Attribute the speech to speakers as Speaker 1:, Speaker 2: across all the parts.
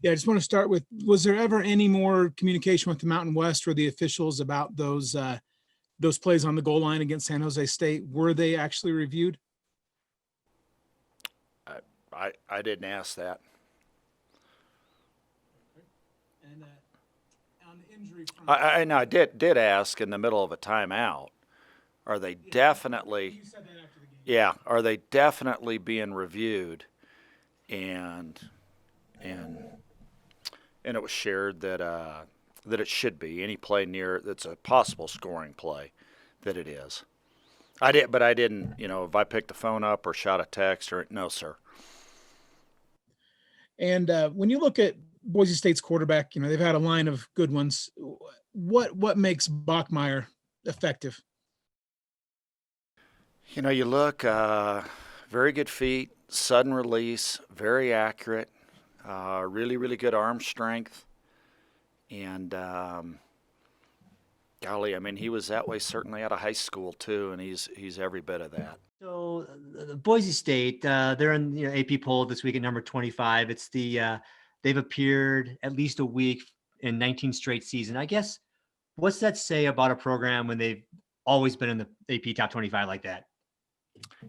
Speaker 1: Yeah, I just want to start with, was there ever any more communication with the Mountain West or the officials about those plays on the goal line against San Jose State? Were they actually reviewed?
Speaker 2: I didn't ask that.
Speaker 1: And on the injury front,
Speaker 2: I did ask in the middle of a timeout. Are they definitely?
Speaker 1: you said that after the game.
Speaker 2: Yeah. Are they definitely being reviewed? And and and it was shared that that it should be any play near that's a possible scoring play, that it is. But I didn't. If I picked the phone up or shot a text or no, sir.
Speaker 1: And when you look at Boise State's quarterback, they've had a line of good ones. What makes Bachmeier effective?
Speaker 2: You look very good feet, sudden release, very accurate, really really good arm strength, and golly, I mean he was that way certainly out of high school too, and he's every bit of that.
Speaker 3: So Boise State, they're in the AP poll this week at number 25. It's they've appeared at least a week in 19 straight season. I guess, what's that say about a program when they've always been in the AP top 25 like that?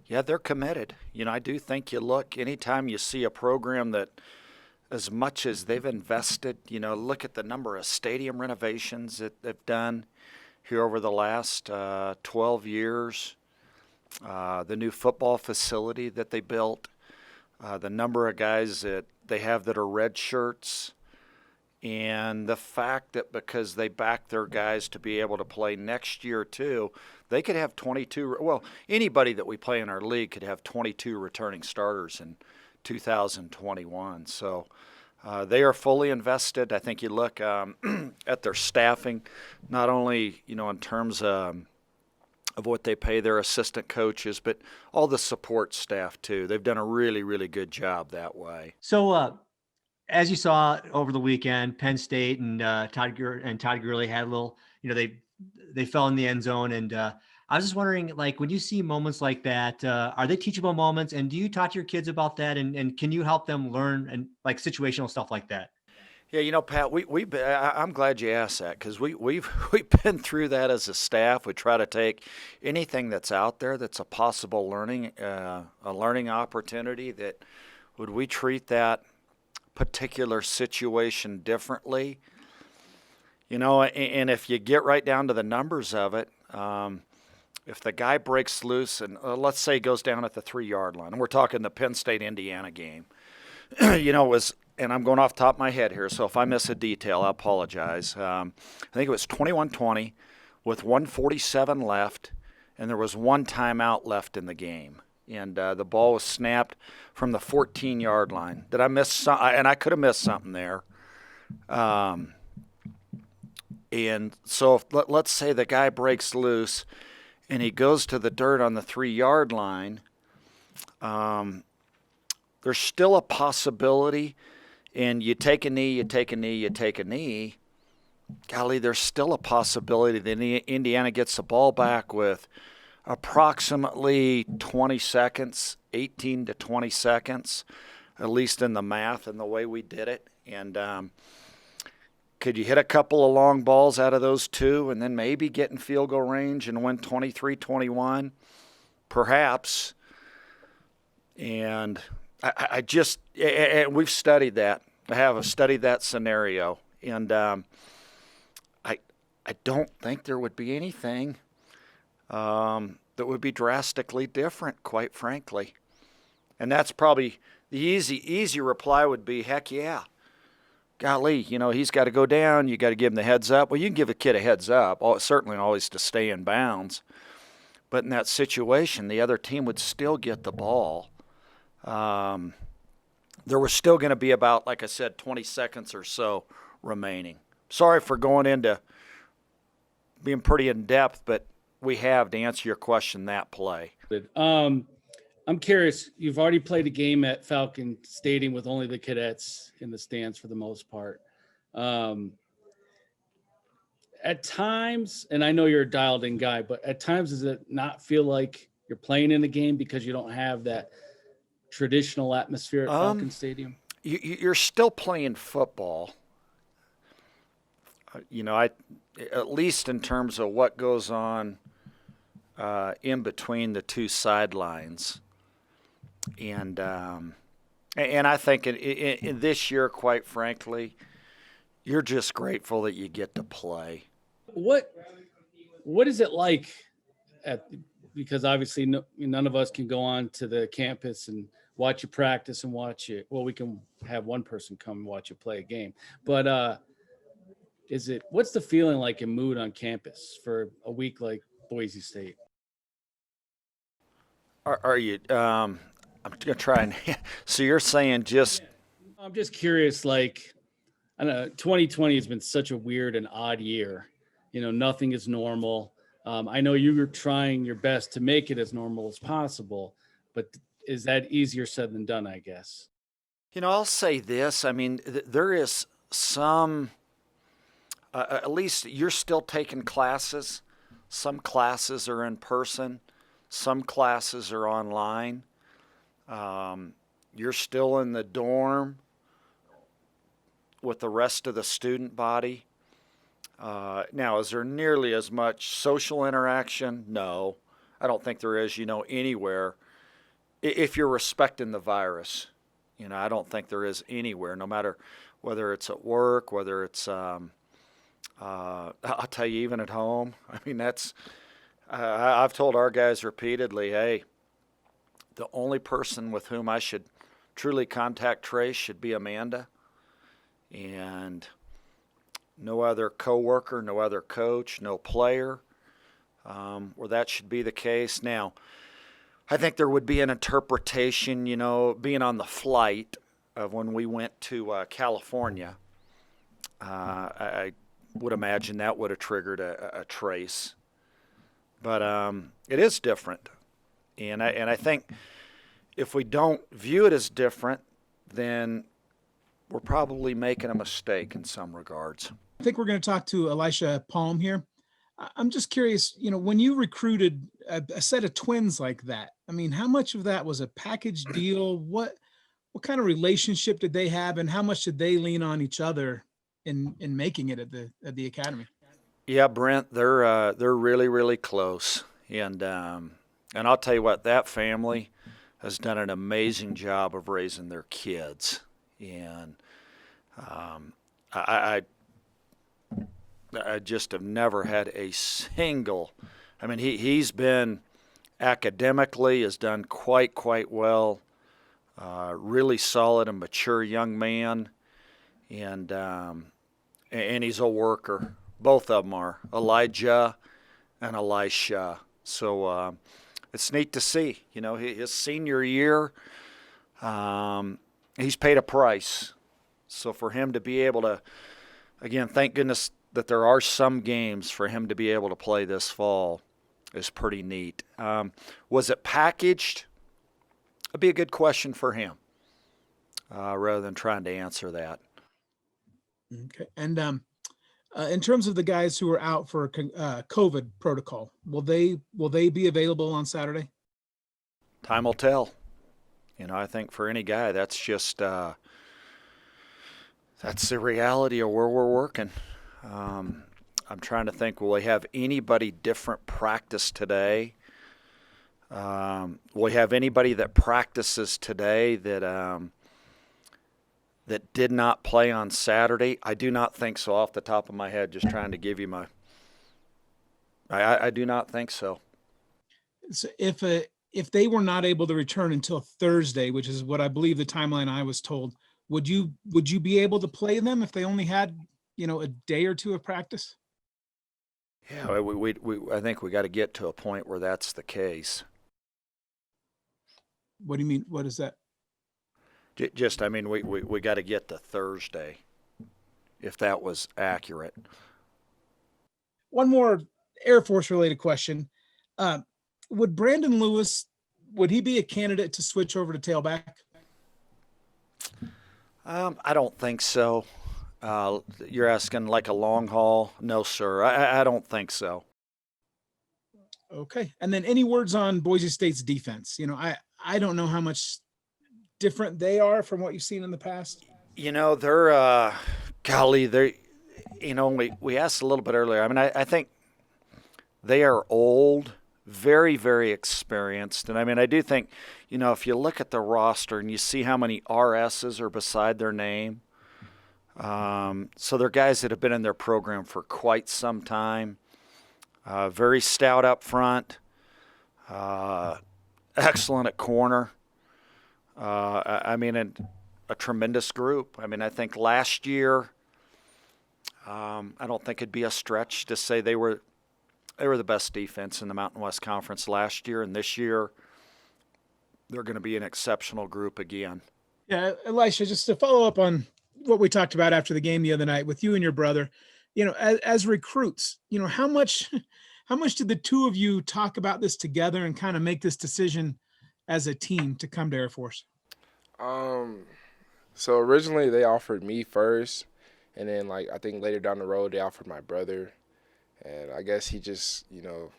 Speaker 2: Yeah, they're committed. I do think you look anytime you see a program that, as much as they've invested, look at the number of stadium renovations that they've done here over the last 12 years. The new football facility that they built, the number of guys that they have that are red shirts, and the fact that because they back their guys to be able to play next year too, they could have 22. Well, anybody that we play in our league could have 22 returning starters in 2021. So they are fully invested. I think you look at their staffing, not only in terms of what they pay their assistant coaches, but all the support staff too. They've done a really, really good job that way.
Speaker 3: So, as you saw over the weekend, Penn State and Todd Gurley had a little, they fell in the end zone. And I was just wondering, like, when you see moments like that, are they teachable moments? And do you talk to your kids about that? And can you help them learn and like situational stuff like that?
Speaker 2: Yeah, Pat, I'm glad you asked that, because we've been through that as a staff. We try to take anything that's out there that's a possible a learning opportunity. That would we treat that particular situation differently? And if you get right down to the numbers of it, if the guy breaks loose and let's say goes down at the 3-yard line, and we're talking the Penn State Indiana game, and I'm going off the top of my head here, so if I miss a detail, I apologize. I think it was 21-20 with 1:47 left, and there was one timeout left in the game. And the ball was snapped from the 14-yard line. Did I miss something? And I could have missed something there. And so let's say the guy breaks loose and he goes to the dirt on the 3-yard line. There's still a possibility, and you take a knee. Golly, there's still a possibility that Indiana gets the ball back with approximately 20 seconds, 18 to 20 seconds, at least in the math and the way we did it. And could you hit a couple of long balls out of those two and then maybe get in field goal range and win 23-21? Perhaps. And we've studied that. I have studied that scenario. And I don't think there would be anything that would be drastically different, quite frankly. And that's probably the easy reply would be, heck yeah. Golly, he's got to go down. You got to give him the heads up. Well, you can give a kid a heads up, certainly always to stay in bounds. But in that situation, the other team would still get the ball. There was still going to be about, like I said, 20 seconds or so remaining. Sorry for going into being pretty in-depth, but we have, to answer your question, that play.
Speaker 4: I'm curious, you've already played a game at Falcon Stadium with only the cadets in the stands for the most part. At times, and I know you're a dialed-in guy, but at times does it not feel like you're playing in a game because you don't have that traditional atmosphere at Falcon Stadium?
Speaker 2: you're still playing football. At least in terms of what goes on in between the two sidelines. And I think in this year, quite frankly, you're just grateful that you get to play.
Speaker 4: What is it like because obviously none of us can go on to the campus and watch you practice and watch it. Well, we can have one person come and watch you play a game, but what's the feeling like in mood on campus for a week like Boise State?
Speaker 2: Are you, I'm going to try and, so you're saying just.
Speaker 4: I'm just curious, like, I don't know, 2020 has been such a weird and odd year. Nothing is normal. I know you were trying your best to make it as normal as possible, but is that easier said than done, I guess?
Speaker 2: I'll say this. I mean, there is some, at least you're still taking classes. Some classes are in person. Some classes are online. You're still in the dorm with the rest of the student body. Now, is there nearly as much social interaction? No, I don't think there is, anywhere. If you're respecting the virus, I don't think there is anywhere, no matter whether it's at work, whether it's, I'll tell you, even at home. I mean, I've told our guys repeatedly, hey, the only person with whom I should truly contact trace should be Amanda. And no other coworker, no other coach, no player, where that should be the case. Now, I think there would be an interpretation, being on the flight of when we went to California. I would imagine that would have triggered a trace. But it is different. And I think if we don't view it as different, then we're probably making a mistake in some regards.
Speaker 1: I think we're going to talk to Elisha Palm here. I'm just curious, when you recruited a set of twins like that, I mean, how much of that was a package deal? What kind of relationship did they have, and how much did they lean on each other in making it at the academy?
Speaker 2: Yeah, Brent, they're really, really close. And I'll tell you what, that family has done an amazing job of raising their kids. And I just have never had a single. I mean, he's been academically, has done quite well. Really solid and mature young man, and he's a worker. Both of them are, Elijah and Elisha. So it's neat to see. His senior year, he's paid a price. So for him to be able to, again, thank goodness that there are some games for him to be able to play this fall is pretty neat. Was it packaged? That'd be a good question for him, rather than trying to answer that.
Speaker 1: Okay. And in terms of the guys who are out for COVID protocol, will they be available on Saturday?
Speaker 2: Time will tell. I think for any guy, that's just that's the reality of where we're working. I'm trying to think, will we have anybody different practice today? Will we have anybody that practices today that did not play on Saturday? I do not think so, off the top of my head, just trying to give you my – I do not think so.
Speaker 1: So if they were not able to return until Thursday, which is what I believe the timeline I was told, would you be able to play them if they only had, a day or two of practice?
Speaker 2: Yeah, I think we got to get to a point where that's the case.
Speaker 1: What do you mean? What is that?
Speaker 2: Just, I mean, we got to get to Thursday, if that was accurate.
Speaker 1: One more Air Force related question. Would Brandon Lewis, would he be a candidate to switch over to tailback?
Speaker 2: I don't think so. You're asking like a long haul? No, sir. I don't think so.
Speaker 1: Okay. And then any words on Boise State's defense? I don't know how much different they are from what you've seen in the past?
Speaker 2: You know, they're, golly, they're, you know, we asked a little bit earlier. I mean, I think they are old, very, very experienced. And I mean, I do think, you know, if you look at the roster and you see how many RSs are beside their name, so they're guys that have been in their program for quite some time, very stout up front, excellent at corner. I mean, and a tremendous group. I mean, I think last year, I don't think it'd be a stretch to say they were the best defense in the Mountain West Conference last year, and this year they're going to be an exceptional group again.
Speaker 1: Yeah, Elisha, just to follow up on what we talked about after the game the other night with you and your brother, you know, as recruits, you know, how much did the two of you talk about this together and kind of make this decision as a team to come to Air Force?
Speaker 5: So originally they offered me first, and then like I think later down the road they offered my brother, and I guess he just, you know,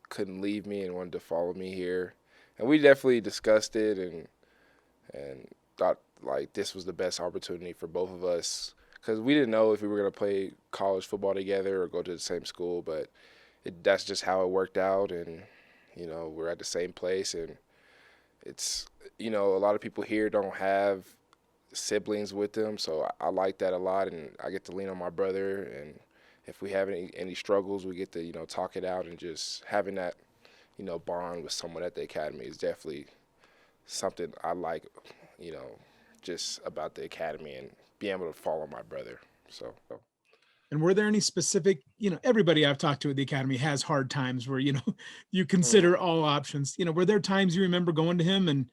Speaker 5: couldn't leave me and wanted to follow me here. And we definitely discussed it and thought like this was the best opportunity for both of us, because we didn't know if we were going to play college football together or go to the same school, but that's just how it worked out. And, you know, we're at the same place, and it's, you know, a lot of people here don't have siblings with them, so I like that a lot, and I get to lean on my brother, and if we have any struggles, we get to, you know, talk it out, and just having that, you know, bond with someone at the academy is definitely something I like, you know, just about the academy and being able to follow my brother. So.
Speaker 1: And were there any specific, you know, everybody I've talked to at the academy has hard times where, you know, you consider all options. You know, were there times you remember going to him and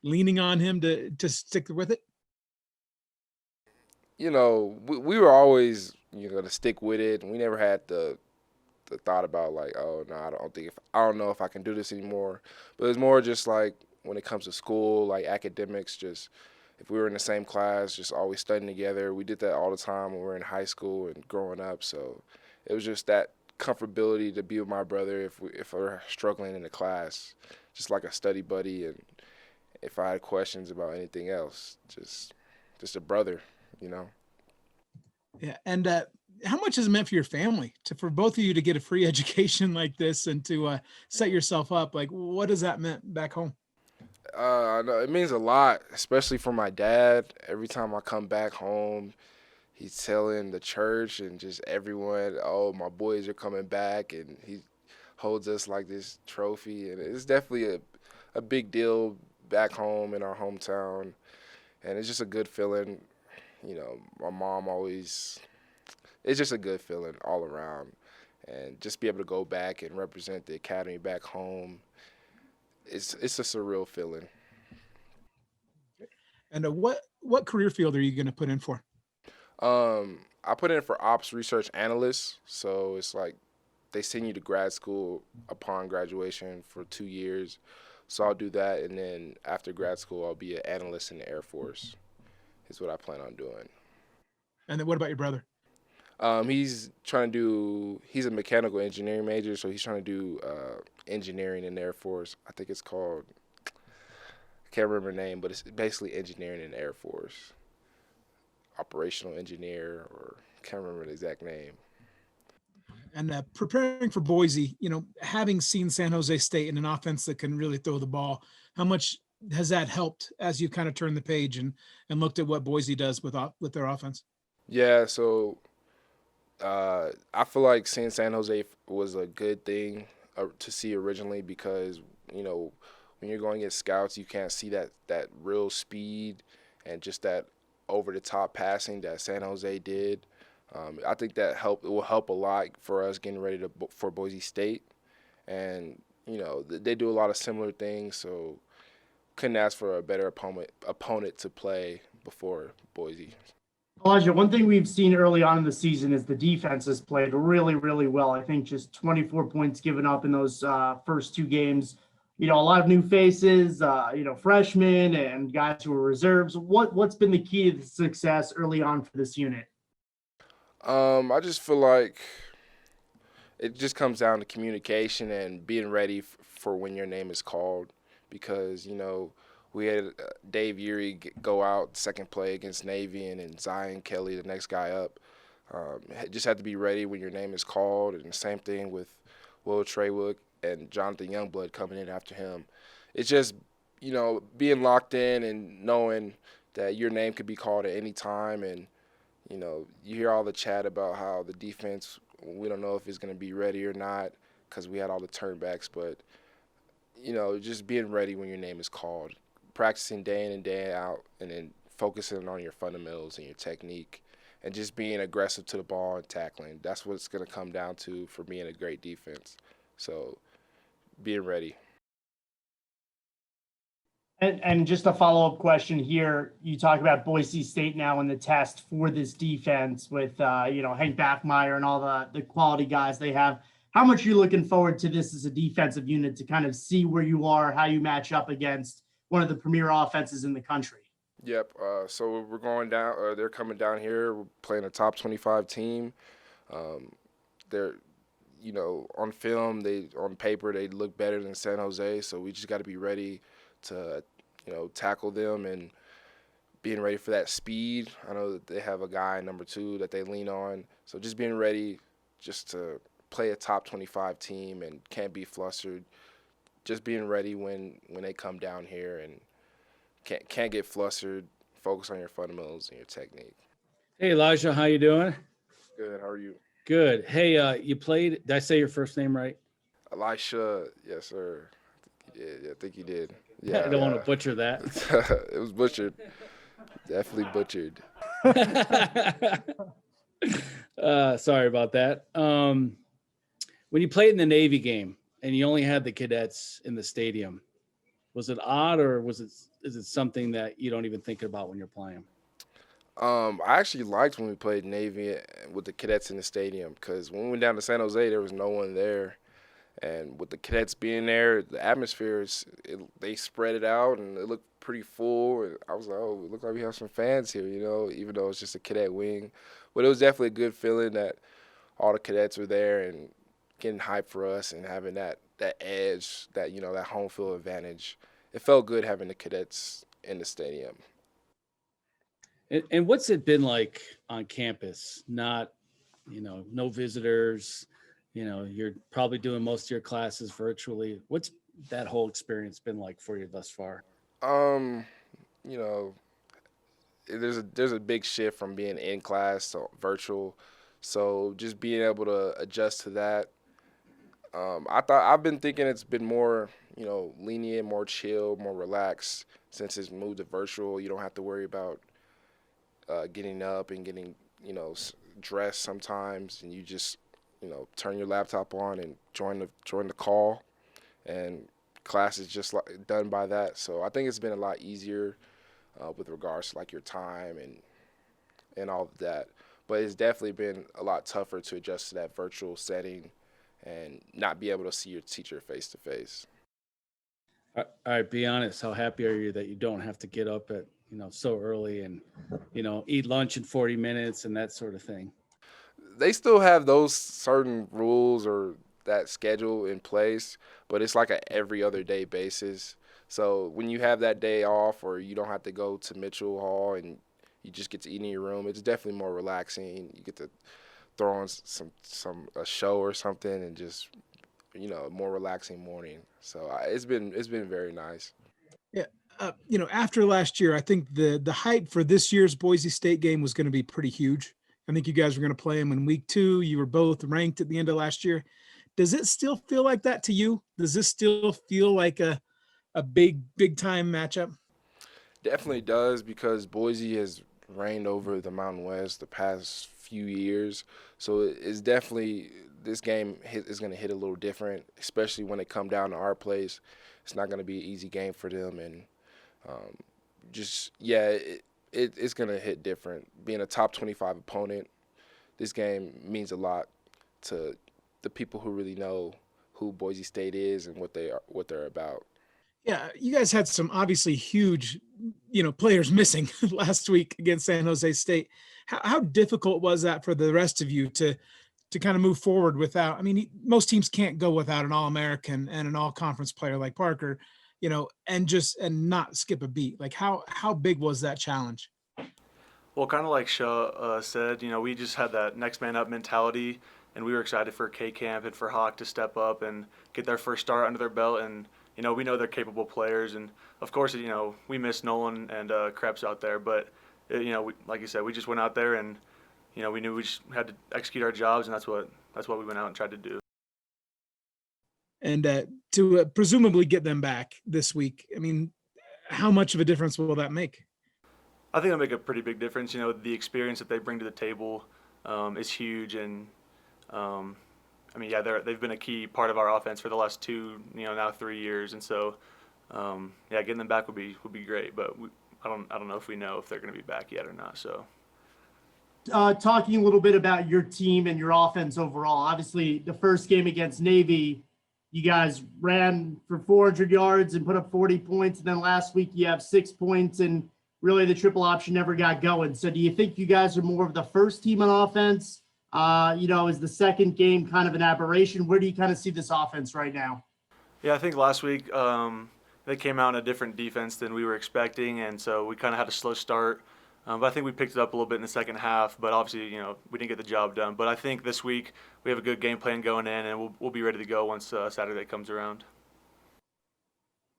Speaker 1: leaning on him to stick with it?
Speaker 5: You know, we were always, you know, to stick with it, and we never had the thought about like, oh no, I don't know if I can do this anymore. But it's more just like when it comes to school, like academics, just if we were in the same class, just always studying together. We did that all the time when we were in high school and growing up. So it was just that comfortability to be with my brother if we're struggling in the class, just like a study buddy, and if I had questions about anything else, just a brother, you know.
Speaker 1: Yeah. And how much has it meant for your family for both of you to get a free education like this and to set yourself up? Like, what does that mean back home?
Speaker 5: I know it means a lot, especially for my dad. Every time I come back home, he's telling the church and just everyone, oh, my boys are coming back, and he holds us like this trophy. And it's definitely a big deal back home in our hometown, and it's just a good feeling. You know, my mom always, it's just a good feeling all around, and just be able to go back and represent the academy back home, it's a surreal feeling.
Speaker 1: And what career field are you going to put in for?
Speaker 5: I put in for ops research analyst, so it's like they send you to grad school upon graduation for 2 years. So I'll do that, and then after grad school, I'll be an analyst in the Air Force, is what I plan on doing.
Speaker 1: And then what about your brother?
Speaker 5: He's a mechanical engineering major, so he's trying to do engineering in the Air Force. I think it's called, I can't remember the name, but it's basically engineering in the Air Force. Operational engineer, or can't remember the exact name.
Speaker 1: And preparing for Boise, you know, having seen San Jose State in an offense that can really throw the ball, how much has that helped as you kind of turn the page and looked at what Boise does with their offense?
Speaker 5: Yeah, so I feel like seeing San Jose was a good thing to see originally, because, you know, when you're going against scouts, you can't see that real speed and just that over-the-top passing that San Jose did. I think it will help a lot for us getting ready for Boise State. And, you know, they do a lot of similar things, so couldn't ask for a better opponent to play before Boise.
Speaker 6: Elijah, one thing we've seen early on in the season is the defense has played really, really well. I think just 24 points given up in those first 2 games. You know, a lot of new faces, you know, freshmen and guys who are reserves. What's been the key to the success early on for this unit?
Speaker 5: I just feel like it just comes down to communication and being ready for when your name is called, because, you know, We had Dave Urey go out second play against Navy, and then Zion Kelly, the next guy up. Just had to be ready when your name is called, and the same thing with Will Traywood and Jonathan Youngblood coming in after him. It's just, being locked in and knowing that your name could be called at any time. And, you hear all the chat about how the defense, we don't know if it's going to be ready or not because we had all the turnbacks. But, just being ready when your name is called, practicing day in and day out, and then focusing on your fundamentals and your technique, and just being aggressive to the ball and tackling. That's what it's going to come down to for being a great defense. So being ready.
Speaker 6: And just a follow-up question here. You talk about Boise State now in the test for this defense with, Hank Bachmeier and all the quality guys they have. How much are you looking forward to this as a defensive unit to kind of see where you are, how you match up against one of the premier offenses in the country?
Speaker 5: Yep. So we're going down. They're coming down here. We're playing a top 25 team. They're, on film, on paper, they look better than San Jose. So we just got to be ready to, tackle them and being ready for that speed. I know that they have a guy, number 2, that they lean on. So just being ready just to play a top 25 team and can't be flustered. Just being ready when they come down here and can't get flustered. Focus on your fundamentals and your technique.
Speaker 4: Hey, Elijah, how you doing?
Speaker 5: Good. How are you?
Speaker 4: Good. Hey, you played. Did I say your first name right?
Speaker 5: Elisha. Yes, sir. Yeah, I think you did. Yeah.
Speaker 4: I don't want to butcher that.
Speaker 5: It was butchered. Definitely butchered.
Speaker 4: Sorry about that. When you played in the Navy game and you only had the cadets in the stadium, was it odd, or is it something that you don't even think about when you're playing?
Speaker 5: I actually liked when we played Navy with the cadets in the stadium, because when we went down to San Jose, there was no one there. And with the cadets being there, the atmosphere, they spread it out, and it looked pretty full. And I was like, oh, it looked like we have some fans here, even though it's just a cadet wing. But it was definitely a good feeling that all the cadets were there and getting hyped for us and having that edge, that home field advantage. It felt good having the cadets in the stadium.
Speaker 4: And what's it been like on campus? Not, no visitors. You're probably doing most of your classes virtually. What's that whole experience been like for you thus far?
Speaker 5: There's a big shift from being in class to virtual. So just being able to adjust to that. I've been thinking it's been more, lenient, more chill, more relaxed since it's moved to virtual. You don't have to worry about getting up and getting, dressed sometimes, and you just, turn your laptop on and join the call, and class is just done by that. So I think it's been a lot easier with regards to like your time and all of that. But it's definitely been a lot tougher to adjust to that virtual setting and not be able to see your teacher face to face.
Speaker 4: All right, be honest. How happy are you that you don't have to get up at, so early and, eat lunch in 40 minutes and that sort of thing?
Speaker 5: They still have those certain rules or that schedule in place, but it's like a every other day basis. So when you have that day off, or you don't have to go to Mitchell Hall and you just get to eat in your room, it's definitely more relaxing. You get to throw on a show or something and just, a more relaxing morning. So it's been very nice.
Speaker 1: Yeah. After last year, I think the hype for this year's Boise State game was going to be pretty huge. I think you guys were going to play them in week 2. You were both ranked at the end of last year. Does it still feel like that to you? Does this still feel like a big time matchup?
Speaker 5: Definitely does, because Boise has reigned over the Mountain West the past few years. So it's definitely, this game is going to hit a little different, especially when they come down to our place. It's not going to be an easy game for them. And it's going to hit different. Being a top 25 opponent, this game means a lot to the people who really know who Boise State is and what they're about.
Speaker 1: Yeah, you guys had some obviously huge, players missing last week against San Jose State. How difficult was that for the rest of you to kind of move forward without? I mean, most teams can't go without an All-American and an All-Conference player like Parker. and not skip a beat? Like how big was that challenge?
Speaker 7: Well, kind of like Shaw said, we just had that next man up mentality, and we were excited for K Camp and for Hawk to step up and get their first start under their belt. And we know they're capable players, and of course, we miss Nolan and Krebs out there, but like you said, we just went out there and we knew we just had to execute our jobs, and that's what we went out and tried to do.
Speaker 1: And to presumably get them back this week, I mean, how much of a difference will that make?
Speaker 7: I think it'll make a pretty big difference. The experience that they bring to the table is huge, and they've been a key part of our offense for the last 2, now 3 years, and so getting them back would be great. But I don't know if we know if they're going to be back yet or not. So,
Speaker 6: talking a little bit about your team and your offense overall. Obviously, the first game against Navy, you guys ran for 400 yards and put up 40 points, and then last week you have 6 points and really the triple option never got going. So do you think you guys are more of the first team on offense? Is the second game kind of an aberration? Where do you kind of see this offense right now?
Speaker 7: Yeah, I think last week they came out in a different defense than we were expecting, and so we kind of had a slow start. But I think we picked it up a little bit in the second half, but obviously, we didn't get the job done. But I think this week we have a good game plan going in, and we'll be ready to go once Saturday comes around.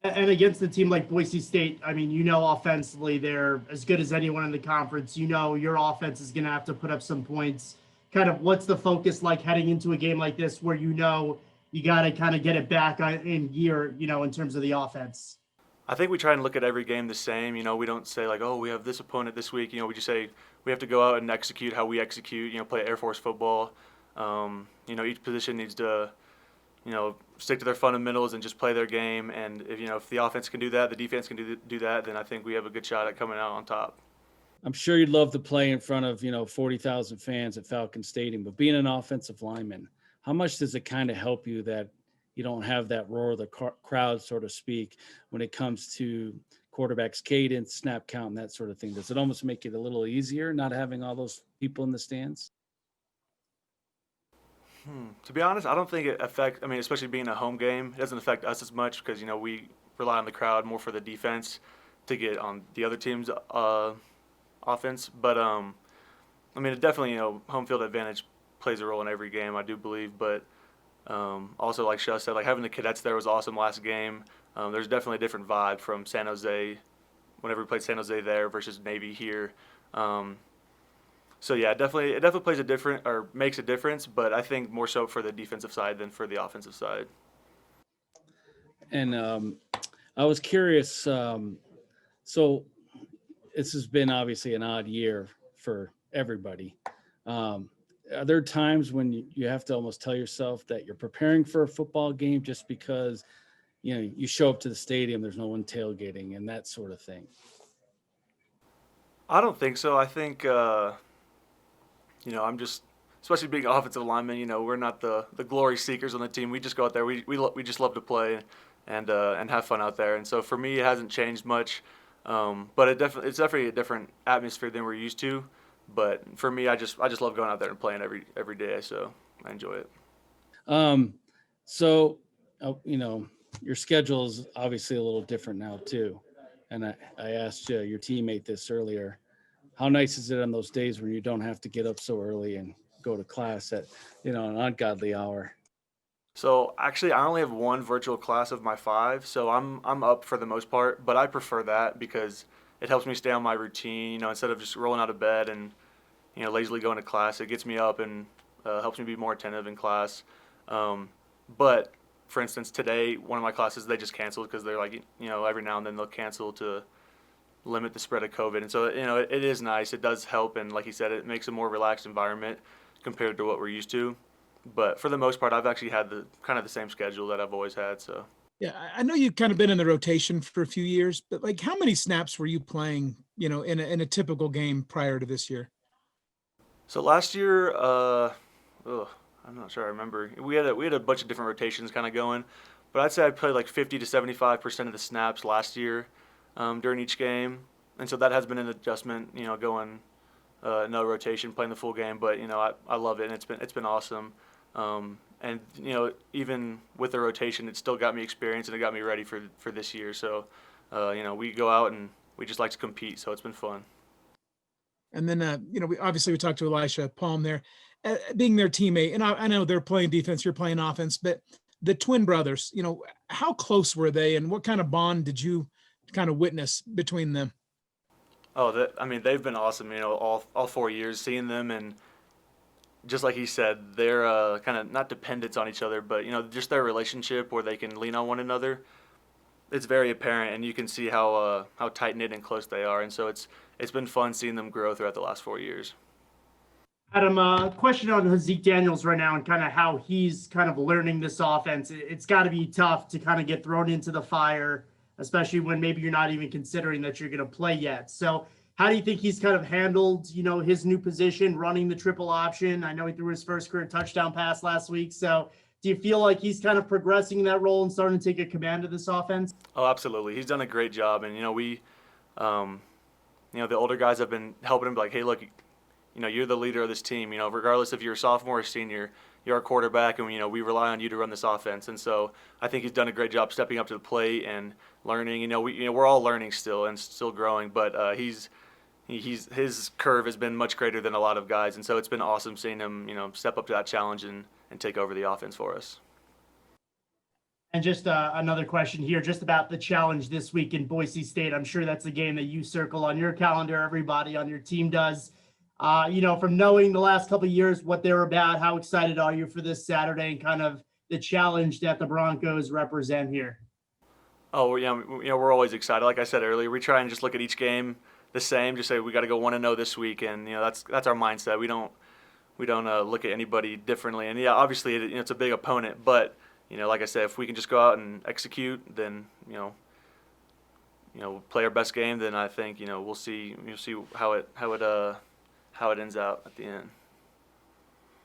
Speaker 6: And against a team like Boise State, I mean, offensively they're as good as anyone in the conference. Your offense is going to have to put up some points. Kind of what's the focus like heading into a game like this where you got to kind of get it back in gear, in terms of the offense?
Speaker 7: I think we try and look at every game the same. We don't say like, oh, we have this opponent this week. We just say we have to go out and execute how we execute, play Air Force football. Each position needs to stick to their fundamentals and just play their game. And if the offense can do that, the defense can do that, then I think we have a good shot at coming out on top.
Speaker 4: I'm sure you'd love to play in front of 40,000 fans at Falcon Stadium, but being an offensive lineman, how much does it kind of help you that you don't have that roar of the crowd, so to speak, when it comes to quarterback's cadence, snap count, and that sort of thing? Does it almost make it a little easier not having all those people in the stands?
Speaker 7: To be honest, I don't think it affects. I mean, especially being a home game, it doesn't affect us as much because we rely on the crowd more for the defense to get on the other team's offense. But I mean, it definitely home field advantage plays a role in every game, I do believe. But also, like Shaw said, like having the cadets there was awesome last game. There's definitely a different vibe from San Jose whenever we played San Jose there versus Navy here. So yeah, it definitely makes a difference, but I think more so for the defensive side than for the offensive side.
Speaker 4: And I was curious. So this has been obviously an odd year for everybody. Are there times when you have to almost tell yourself that you're preparing for a football game just because you show up to the stadium, there's no one tailgating and that sort of thing?
Speaker 7: I don't think so. I think I'm just, especially being an offensive lineman, we're not the glory seekers on the team. We just go out there. We just love to play and have fun out there. And so for me, it hasn't changed much. But it's definitely a different atmosphere than we're used to. But for me, I just love going out there and playing every day. So I enjoy it.
Speaker 4: So your schedule is obviously a little different now too. And I asked your teammate this earlier. How nice is it on those days when you don't have to get up so early and go to class at an ungodly hour?
Speaker 7: So actually, I only have one virtual class of my 5, so I'm up for the most part. But I prefer that because it helps me stay on my routine. Instead of just rolling out of bed and lazily going to class, it gets me up and helps me be more attentive in class. But for instance, today one of my classes they just canceled because they're like every now and then they'll cancel to limit the spread of COVID. And so it is nice. It does help, and like you said, it makes a more relaxed environment compared to what we're used to. But for the most part, I've actually had the same schedule that I've always had. So
Speaker 1: yeah, I know you've kind of been in the rotation for a few years, but like how many snaps were you playing, in a typical game prior to this year?
Speaker 7: So last year, I'm not sure I remember. We had a bunch of different rotations kind of going, but I'd say I played like 50 to 75% of the snaps last year during each game, and so that has been an adjustment, going no rotation, playing the full game. But I love it, and it's been awesome. And even with the rotation, it still got me experience and it got me ready for this year. So, we go out and we just like to compete. So it's been fun.
Speaker 1: And then, we talked to Elisha Palm there, being their teammate. And I know they're playing defense, you're playing offense, but the twin brothers, how close were they and what kind of bond did you kind of witness between them?
Speaker 7: Oh, they've been awesome. All 4 years seeing them, and just like he said, they're kind of not dependents on each other, but just their relationship where they can lean on one another. It's very apparent, and you can see how tight knit and close they are. And so it's been fun seeing them grow throughout the last 4 years.
Speaker 6: Adam, question on Zeke Daniels right now and kind of how he's kind of learning this offense. It's got to be tough to kind of get thrown into the fire, especially when maybe you're not even considering that you're going to play yet. So how do you think he's kind of handled, his new position, running the triple option? I know he threw his first career touchdown pass last week. So do you feel like he's kind of progressing in that role and starting to take a command of this offense?
Speaker 7: Oh, absolutely. He's done a great job. And, the older guys have been helping him, like, hey, look, you're the leader of this team. Regardless if you're a sophomore or senior, you're our quarterback, and we rely on you to run this offense. And so I think he's done a great job stepping up to the plate and learning. We're all learning still and still growing, but his curve has been much greater than a lot of guys, and so it's been awesome seeing him, step up to that challenge and take over the offense for us.
Speaker 6: And just another question here, just about the challenge this week in Boise State. I'm sure that's a game that you circle on your calendar. Everybody on your team does. From knowing the last couple of years what they're about, how excited are you for this Saturday and kind of the challenge that the Broncos represent here?
Speaker 7: Oh, yeah, we're always excited. Like I said earlier, we try and just look at each game the same. Just say we got to go 1-0 this week, and that's our mindset. We don't look at anybody differently. And yeah, obviously it's a big opponent, but like I said, if we can just go out and execute, then play our best game, then I think we'll see how it ends out at the end.